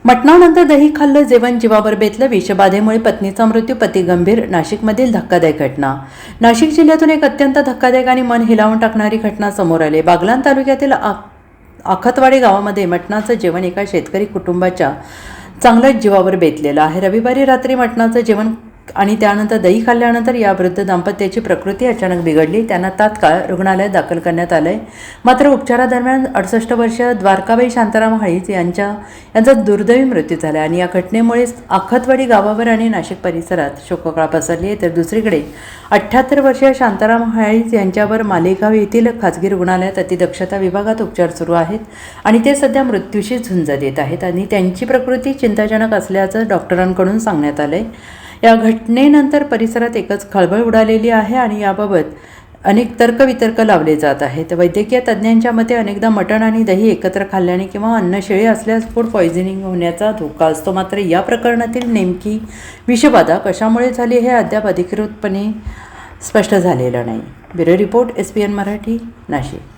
मटणानंतर दही खाल्लं, जेवण जीवावर बेतलं, विषबाधेमुळे पत्नीचा मृत्यू, पती गंभीर. नाशिकमधील धक्कादायक घटना. नाशिक जिल्ह्यातून एक अत्यंत धक्कादायक आणि मन हिलावून टाकणारी घटना समोर आली. बागलाण तालुक्यातील आखतवाडी गावामध्ये मटणाचं जेवण एका शेतकरी कुटुंबाच्या चांगल्याच जीवावर बेतलेलं आहे. रविवारी रात्री मटणाचं जेवण आणि त्यानंतर दही खाल्ल्यानंतर या वृद्ध दाम्पत्याची प्रकृती अचानक बिघडली. त्यांना तात्काळ रुग्णालयात दाखल करण्यात आलंय. मात्र उपचारादरम्यान 68 वर्षीय द्वारकाबाई शांताराम हाळीज यांचा दुर्दैवी मृत्यू झाला आणि या घटनेमुळे आखतवाडी गावावर आणि नाशिक परिसरात शोककळा पसरली आहे. तर दुसरीकडे 78 वर्षीय शांताराम हाळीज यांच्यावर मालेगाव येथील खाजगी रुग्णालयात अतिदक्षता विभागात उपचार सुरू आहेत आणि ते सध्या मृत्यूशी झुंज देत आहेत आणि त्यांची प्रकृती चिंताजनक असल्याचं डॉक्टरांकडून सांगण्यात आलंय. या घटनेनंतर परिसरात एकच खळबळ उडालेली आहे आणि याबाबत अनेक तर्कवितर्क लावले जात आहेत. वैद्यकीय तज्ज्ञांच्या मते अनेकदा मटण आणि दही एकत्र खाल्ल्याने किंवा अन्न शिळे असल्यास फूड पॉयझनिंग होण्याचा धोका असतो. मात्र या प्रकरणातील नेमकी विषबाधा कशामुळे झाली हे अद्याप अधिकृतपणे स्पष्ट झालेलं नाही. Bureau report, SPN Marathi, Nashik.